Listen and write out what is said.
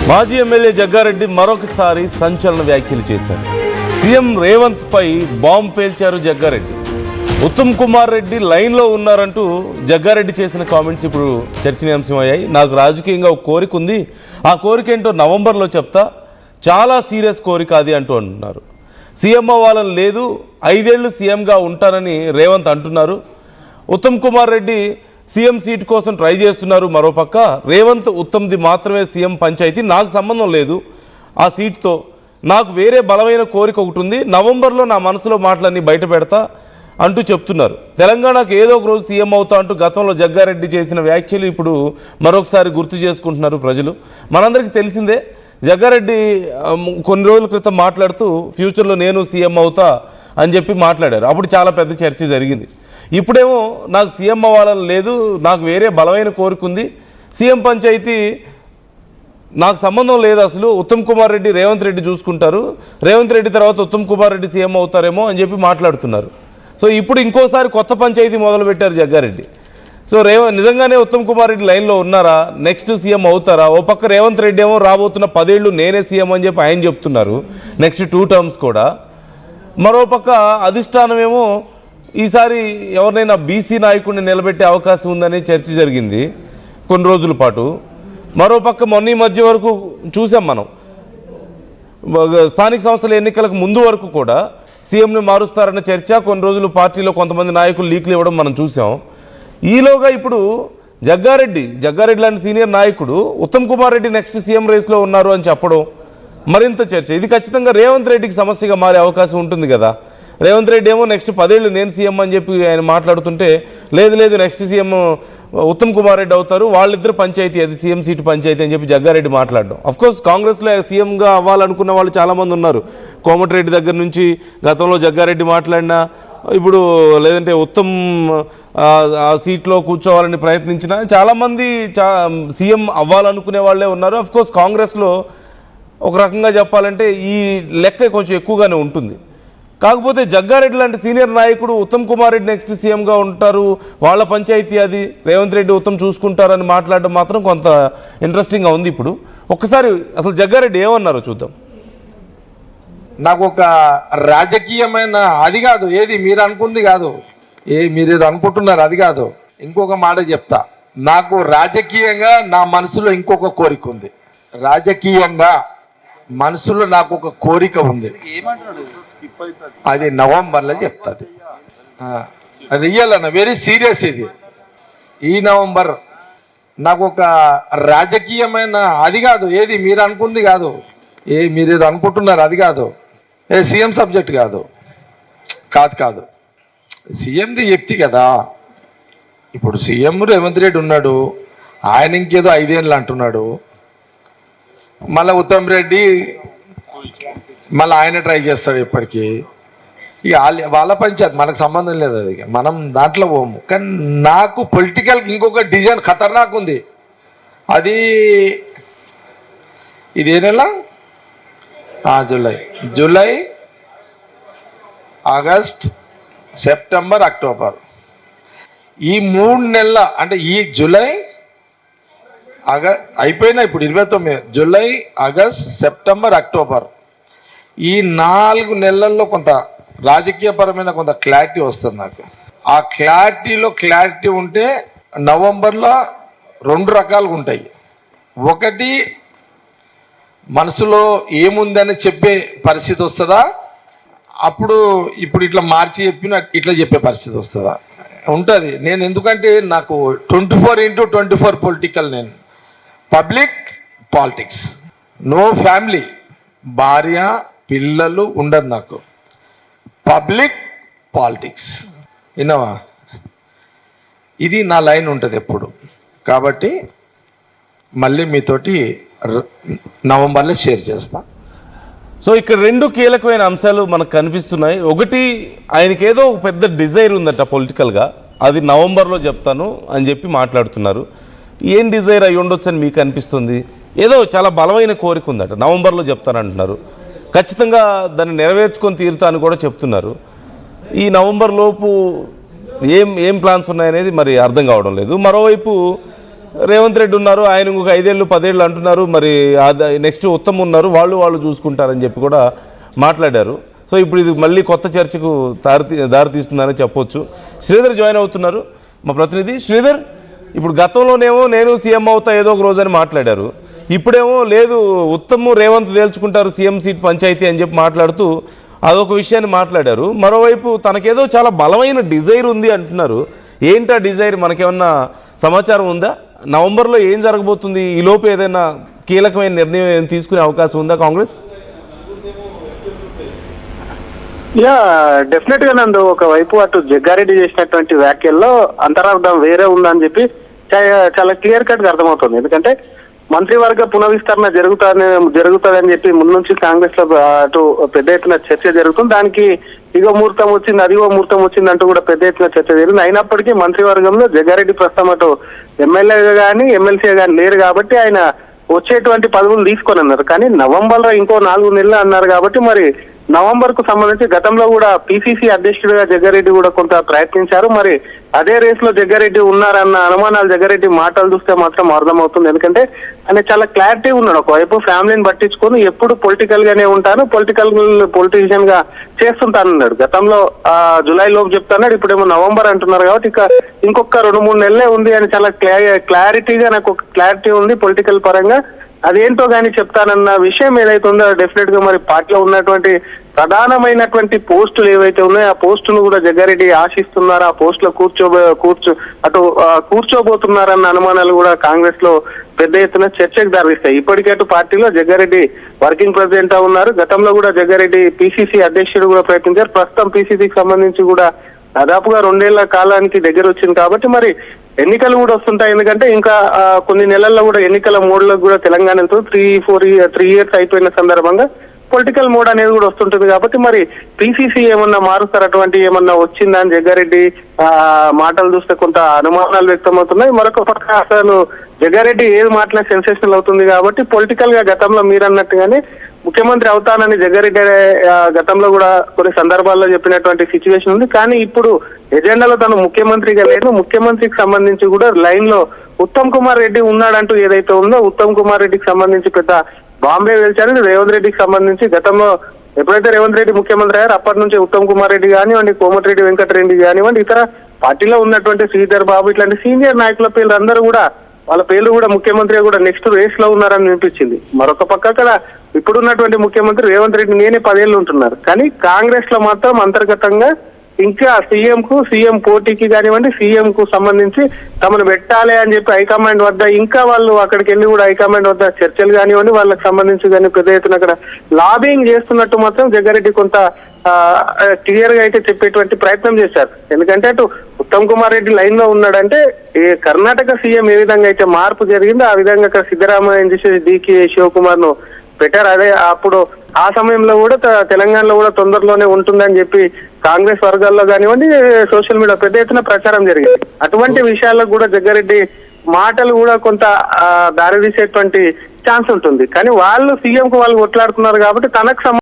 మాజీ ఎమ్మెల్యే జగ్గారెడ్డి మరొకసారి సంచలన వ్యాఖ్యలు చేశారు. సీఎం రేవంత్ పై బాంబు పేల్చారు జగ్గారెడ్డి. ఉత్తమ్ కుమార్ రెడ్డి లైన్లో ఉన్నారంటూ జగ్గారెడ్డి చేసిన కామెంట్స్ ఇప్పుడు చర్చనీయాంశమయ్యాయి. నాకు రాజకీయంగా ఒక కోరిక ఉంది, ఆ కోరిక ఏంటో నవంబర్లో చెప్తా, చాలా సీరియస్ కోరిక అది అంటూ అంటున్నారు. సీఎం అవ్వాలని లేదు, 5 ఏళ్ళు సీఎంగా ఉంటానని రేవంత్ అంటున్నారు. ఉత్తమ్ కుమార్ రెడ్డి సీఎం సీటు కోసం ట్రై చేస్తున్నారు. మరోపక్క రేవంత్ ఉత్తమ్ది మాత్రమే సీఎం పంచాయతీ, నాకు సంబంధం లేదు ఆ సీటుతో, నాకు వేరే బలమైన కోరిక ఒకటి ఉంది, నవంబర్లో నా మనసులో మాటలన్నీ బయట పెడతా అంటూ చెప్తున్నారు. తెలంగాణకు ఏదో ఒక రోజు సీఎం అవుతా అంటూ గతంలో జగ్గారెడ్డి చేసిన వ్యాఖ్యలు ఇప్పుడు మరొకసారి గుర్తు చేసుకుంటున్నారు ప్రజలు. మనందరికీ తెలిసిందే, జగ్గారెడ్డి కొన్ని రోజుల క్రితం మాట్లాడుతూ ఫ్యూచర్లో నేను సీఎం అవుతా అని చెప్పి మాట్లాడారు. అప్పుడు చాలా పెద్ద చర్చ జరిగింది. ఇప్పుడేమో నాకు సీఎం అవ్వాలని లేదు, నాకు వేరే బలమైన కోరిక ఉంది, సీఎం పంచాయతీ నాకు సంబంధం లేదు, అసలు ఉత్తమ్ కుమార్ రెడ్డి రేవంత్ రెడ్డి చూసుకుంటారు, రేవంత్ రెడ్డి తర్వాత ఉత్తమ్ కుమార్ రెడ్డి సీఎం అవుతారేమో అని చెప్పి మాట్లాడుతున్నారు. సో ఇప్పుడు ఇంకోసారి కొత్త పంచాయతీ మొదలుపెట్టారు జగ్గారెడ్డి. సో నిజంగానే ఉత్తమ్ కుమార్ రెడ్డి లైన్లో ఉన్నారా, నెక్స్ట్ సీఎం అవుతారా? ఓ పక్క రేవంత్ రెడ్డి ఏమో రాబోతున్న 10 ఏళ్ళు నేనే సీఎం అని చెప్పి ఆయన చెప్తున్నారు, నెక్స్ట్ 2 టర్మ్స్ కూడా. మరోపక్క అధిష్టానం ఏమో ఈసారి ఎవరినైనా బీసీ నాయకుడిని నిలబెట్టే అవకాశం ఉందనే చర్చ జరిగింది కొన్ని రోజుల పాటు. మరోపక్క మొన్న ఈ మధ్య వరకు చూసాం మనం, స్థానిక సంస్థల ఎన్నికలకు ముందు వరకు కూడా సీఎంని మారుస్తారన్న చర్చ, కొన్ని రోజులు పార్టీలో కొంతమంది నాయకులు లీక్లు ఇవ్వడం మనం చూసాం. ఈలోగా ఇప్పుడు జగ్గారెడ్డి లాంటి సీనియర్ నాయకుడు ఉత్తమ్ కుమార్ రెడ్డి నెక్స్ట్ సీఎం రేస్లో ఉన్నారు అని చెప్పడం మరింత చర్చ. ఇది ఖచ్చితంగా రేవంత్ రెడ్డికి సమస్యగా మారే అవకాశం ఉంటుంది కదా. రేవంత్ రెడ్డి ఏమో నెక్స్ట్ 10 ఏళ్ళు నేను సీఎం అని చెప్పి ఆయన మాట్లాడుతుంటే, లేదు నెక్స్ట్ సీఎం ఉత్తమ్ కుమార్ రెడ్డి అవుతారు, వాళ్ళిద్దరు పంచాయతీ, అది సీఎం సీటు పంచాయతీ అని చెప్పి జగ్గారెడ్డి మాట్లాడడం. అఫ్కోర్స్ కాంగ్రెస్లో సీఎంగా అవ్వాలనుకున్న వాళ్ళు చాలామంది ఉన్నారు. కోమటిరెడ్డి దగ్గర నుంచి గతంలో జగ్గారెడ్డి మాట్లాడినా, ఇప్పుడు లేదంటే ఉత్తమ్ ఆ సీట్లో కూర్చోవాలని ప్రయత్నించిన చాలామంది సీఎం అవ్వాలనుకునే వాళ్ళే ఉన్నారు. అఫ్కోర్స్ కాంగ్రెస్లో ఒక రకంగా చెప్పాలంటే ఈ లెక్క కొంచెం ఎక్కువగానే ఉంటుంది. కాకపోతే జగ్గారెడ్డి లాంటి సీనియర్ నాయకుడు ఉత్తమ్ కుమార్ రెడ్డి నెక్స్ట్ సీఎంగా ఉంటారు, వాళ్ళ పంచాయతీ అది, రేవంత్ రెడ్డి ఉత్తమ్ చూసుకుంటారని మాట్లాడడం మాత్రం కొంత ఇంట్రెస్టింగ్గా ఉంది. ఇప్పుడు ఒక్కసారి అసలు జగ్గారెడ్డి ఏమన్నారో చూద్దాం. నాకు ఒక రాజకీయమైన అది కాదు, ఏది మీరు అనుకుంది కాదు, మీరు ఏదో అనుకుంటున్నారు అది కాదు. ఇంకొక మాట చెప్తా, నాకు రాజకీయంగా నా మనసులో ఇంకొక కోరిక ఉంది. రాజకీయంగా మనసులో నాకు ఒక కోరిక ఉంది, అది నవంబర్లో చెప్తాది. రియల్ అన్న, వెరీ సీరియస్ ఇది. ఈ నవంబర్ నాకు ఒక రాజకీయమైన అది కాదు, ఏది మీరు అనుకుంది కాదు, మీరు ఏదో అనుకుంటున్నారు అది కాదు, సీఎం సబ్జెక్ట్ కాదు, సీఎంది వ్యక్తి కదా. ఇప్పుడు సీఎం రేవంత్ రెడ్డి ఉన్నాడు, ఆయన ఇంకేదో 5 ఏళ్ళు అంటున్నాడు, మళ్ళీ ఉత్తమ్ రెడ్డి మళ్ళీ ఆయన ట్రై చేస్తాడు ఇప్పటికీ. ఇక వాళ్ళ పంచాయతీ, మనకు సంబంధం లేదు, అది మనం దాంట్లో పోము. కానీ నాకు పొలిటికల్ ఇంకొక డిజైన్ ఖతర్నాక్ ఉంది. అది ఇది ఏ నెల? జూలై, ఆగస్ట్, సెప్టెంబర్, అక్టోబర్, ఈ 3 నెలల, అంటే ఈ జూలై అయిపోయినా ఇప్పుడు 29, జూలై, ఆగస్ట్, సెప్టెంబర్, అక్టోబర్, ఈ 4 నెలల్లో కొంత రాజకీయపరమైన కొంత క్లారిటీ వస్తుంది నాకు. ఆ క్లారిటీ ఉంటే నవంబర్లో 2 రకాలుగా ఉంటాయి. ఒకటి, మనసులో ఏముందని చెప్పే పరిస్థితి వస్తుందా, అప్పుడు ఇప్పుడు ఇట్లా మార్చి చెప్పిన ఇట్లా చెప్పే పరిస్థితి వస్తుందా, ఉంటుంది. నేను ఎందుకంటే నాకు 24/24 పొలిటికల్, నేను పబ్లిక్ పాలిటిక్స్, నో ఫ్యామిలీ, భార్య పిల్లలు ఉండదు నాకు, పబ్లిక్ పాలిటిక్స్, విన్నావా? ఇది నా లైన్ ఉంటుంది ఎప్పుడు. కాబట్టి మళ్ళీ మీతోటి నవంబర్లో షేర్ చేస్తా. సో ఇక్కడ 2 కీలకమైన అంశాలు మనకు కనిపిస్తున్నాయి. ఒకటి, ఆయనకి ఏదో ఒక పెద్ద డిజైర్ ఉందట పొలిటికల్గా, అది నవంబర్లో చెప్తాను అని చెప్పి మాట్లాడుతున్నారు. ఏం డిజైర్ అయి ఉండొచ్చు అని మీకు అనిపిస్తుంది? ఏదో చాలా బలమైన కోరిక ఉందట, నవంబర్లో చెప్తానంటున్నారు. ఖచ్చితంగా దాన్ని నెరవేర్చుకొని తీరుతా అని కూడా చెప్తున్నారు. ఈ నవంబర్ లోపు ఏం ప్లాన్స్ ఉన్నాయనేది మరి అర్థం కావడం లేదు. మరోవైపు రేవంత్ రెడ్డి ఉన్నారు, ఆయన ఇంకొక 5 ఏళ్ళు 10 ఏళ్ళు అంటున్నారు, మరి నెక్స్ట్ ఉత్తమ్ ఉన్నారు, వాళ్ళు చూసుకుంటారని చెప్పి కూడా మాట్లాడారు. సో ఇప్పుడు ఇది మళ్ళీ కొత్త చర్చకు దారి తీస్తుందని చెప్పొచ్చు. శ్రీధర్ జాయిన్ అవుతున్నారు, మా ప్రతినిధి. శ్రీధర్, ఇప్పుడు గతంలోనేమో నేను సీఎం అవుతా ఏదో ఒక రోజు అని మాట్లాడారు, ఇప్పుడేమో లేదు ఉత్తమ్ రేవంత్ తేల్చుకుంటారు సీఎం సీట్ పంచాయతీ అని చెప్పి మాట్లాడుతూ అదొక విషయాన్ని మాట్లాడారు. మరోవైపు తనకేదో చాలా బలమైన డిజైర్ ఉంది అంటున్నారు. ఏంటా డిజైర్? మనకేమన్నా సమాచారం ఉందా? నవంబర్లో ఏం జరగబోతుంది? ఈ లోపు ఏదైనా కీలకమైన నిర్ణయం తీసుకునే అవకాశం ఉందా కాంగ్రెస్? డెఫినెట్ గా నందు, ఒకవైపు అటు జగ్గారెడ్డి చేసినటువంటి వ్యాఖ్యల్లో అంతరార్థం వేరే ఉందని చెప్పి చాలా క్లియర్ కట్ గా అర్థమవుతుంది. ఎందుకంటే మంత్రివర్గ పునఃవిస్తరణ జరుగుతుందని చెప్పి ముందు నుంచి కాంగ్రెస్ లో అటు పెద్ద ఎత్తున చర్చ జరుగుతుంది. దానికి ఇగో ముహూర్తం వచ్చింది, అదిగో ముహూర్తం వచ్చింది అంటూ కూడా పెద్ద ఎత్తున చర్చ జరిగింది. అయినప్పటికీ మంత్రివర్గంలో జగ్గారెడ్డి ప్రస్తుతం అటు ఎమ్మెల్యేగా కానీ ఎమ్మెల్సీగా కానీ లేరు కాబట్టి ఆయన వచ్చేటువంటి పదవులు తీసుకొని అన్నారు. కానీ నవంబర్లో ఇంకో 4 నెలలు అన్నారు కాబట్టి మరి నవంబర్ కు సంబంధించి గతంలో కూడా పిసిసి అధ్యక్షుడిగా జగ్గారెడ్డి కూడా కొంత ప్రయత్నించారు. మరి అదే రేస్ లో జగ్గారెడ్డి ఉన్నారన్న అనుమానాలు జగ్గారెడ్డి మాటలు చూస్తే మాత్రం అర్థమవుతుంది. ఎందుకంటే ఆయన చాలా క్లారిటీ ఉన్నాడు. ఒకవైపు ఫ్యామిలీని పట్టించుకొని ఎప్పుడు పొలిటికల్ గానే ఉంటాను, పొలిటీషియన్ గా చేస్తుంటానన్నాడు. గతంలో జూలై లోపు చెప్తాన్నాడు, ఇప్పుడేమో నవంబర్ అంటున్నారు. కాబట్టి ఇక ఇంకొక 2-3 నెలలే ఉంది అని చాలా క్లారిటీగా నాకు ఒక క్లారిటీ ఉంది పొలిటికల్ పరంగా. అదేంటో కానీ చెప్తానన్న విషయం ఏదైతే ఉందో డెఫినెట్ గా మరి పార్టీలో ఉన్నటువంటి ప్రధానమైనటువంటి పోస్టులు ఏవైతే ఉన్నాయో ఆ పోస్టును కూడా జగ్గారెడ్డి ఆశిస్తున్నారు. ఆ పోస్ట్ లో కూర్చోబోతున్నారన్న అనుమానాలు కూడా కాంగ్రెస్ లో పెద్ద ఎత్తున చర్చకు దారిస్తాయి. ఇప్పటికే అటు పార్టీలో జగ్గారెడ్డి వర్కింగ్ ప్రెసిడెంట్ గా ఉన్నారు. గతంలో కూడా జగ్గారెడ్డి పిసిసి అధ్యక్షుడు కూడా ప్రయత్నించారు. ప్రస్తుతం పిసిసికి సంబంధించి కూడా దాదాపుగా 2 ఏళ్ల కాలానికి దగ్గర వచ్చింది. కాబట్టి మరి ఎన్నికలు కూడా వస్తుంటాయి. ఎందుకంటే ఇంకా కొన్ని నెలల్లో కూడా ఎన్నికల మోడ్లో కూడా తెలంగాణ వెళ్తుంది. 3 ఇయర్స్ అయిపోయిన సందర్భంగా పొలిటికల్ మోడ్ అనేది కూడా వస్తుంటుంది. కాబట్టి మరి పిసిసి ఏమన్నా మారుస్తారు, అటువంటి ఏమన్నా వచ్చిందా అని జగ్గారెడ్డి మాటలు చూస్తే కొంత అనుమానాలు వ్యక్తమవుతున్నాయి. మరొక పక్క అసలు జగ్గారెడ్డి ఏది మాటలే సెన్సేషనల్ అవుతుంది. కాబట్టి పొలిటికల్ గా గతంలో మీరు అన్నట్టుగానే ముఖ్యమంత్రి అవుతానని జగ్గారెడ్డి గతంలో కూడా కొన్ని సందర్భాల్లో చెప్పినటువంటి సిచ్యువేషన్ ఉంది. కానీ ఇప్పుడు ఎజెండాలో తను ముఖ్యమంత్రిగా లేదు. ముఖ్యమంత్రికి సంబంధించి కూడా లైన్ లో ఉత్తమ్ కుమార్ రెడ్డి ఉన్నాడంటూ ఏదైతే ఉందో ఉత్తమ్ కుమార్ రెడ్డికి సంబంధించి పెద్ద బాంబే వెళ్చారు. రేవంత్ రెడ్డికి సంబంధించి గతంలో ఎప్పుడైతే రేవంత్ రెడ్డి ముఖ్యమంత్రి అయ్యారు అప్పటి నుంచి ఉత్తమ్ కుమార్ రెడ్డి కానివ్వండి, కోమటిరెడ్డి వెంకటరెడ్డి కానివ్వండి, ఇతర పార్టీలో ఉన్నటువంటి శ్రీధర్ బాబు ఇట్లాంటి సీనియర్ నాయకుల పేర్లు అందరూ కూడా వాళ్ళ పేర్లు కూడా ముఖ్యమంత్రిగా కూడా నెక్స్ట్ రేస్ లో ఉన్నారని వినిపించింది. మరొక పక్క అక్కడ ఇప్పుడున్నటువంటి ముఖ్యమంత్రి రేవంత్ రెడ్డి నేనే 10 ఏళ్ళు ఉంటున్నారు. కానీ కాంగ్రెస్ లో మాత్రం అంతర్గతంగా ఇంకా సీఎం పోటీకి కానివ్వండి, సీఎం కు సంబంధించి తమను పెట్టాలి అని చెప్పి హైకమాండ్ వద్ద ఇంకా వాళ్ళు అక్కడికి వెళ్ళి కూడా హైకమాండ్ వద్ద చర్చలు కానివ్వండి, వాళ్ళకి సంబంధించి కానీ పెద్ద ఎత్తున అక్కడ లాబింగ్ చేస్తున్నట్టు మాత్రం జగ్గారెడ్డి కొంత క్లియర్ గా అయితే చెప్పేటువంటి ప్రయత్నం చేశారు. ఎందుకంటే అటు ఉత్తమ్ కుమార్ రెడ్డి లైన్ లో ఉన్నాడంటే కర్ణాటక సీఎం ఏ విధంగా అయితే మార్పు జరిగిందో ఆ విధంగా అక్కడ సిద్ధరామయ్య చేసి డికే శివకుమార్ ను పెట్టారు. అదే అప్పుడు ఆ సమయంలో కూడా తెలంగాణలో కూడా తొందరలోనే ఉంటుందని చెప్పి కాంగ్రెస్ వర్గాల్లో కానివ్వండి సోషల్ మీడియా పెద్ద ఎత్తున ప్రచారం జరిగింది. అటువంటి విషయాలకు కూడా జగ్గారెడ్డి మాటలు కూడా కొంత దారితీసేటువంటి ఛాన్స్ ఉంటుంది. కానీ వాళ్ళు సీఎం కు వాళ్ళు కొట్లాడుతున్నారు కాబట్టి తనకు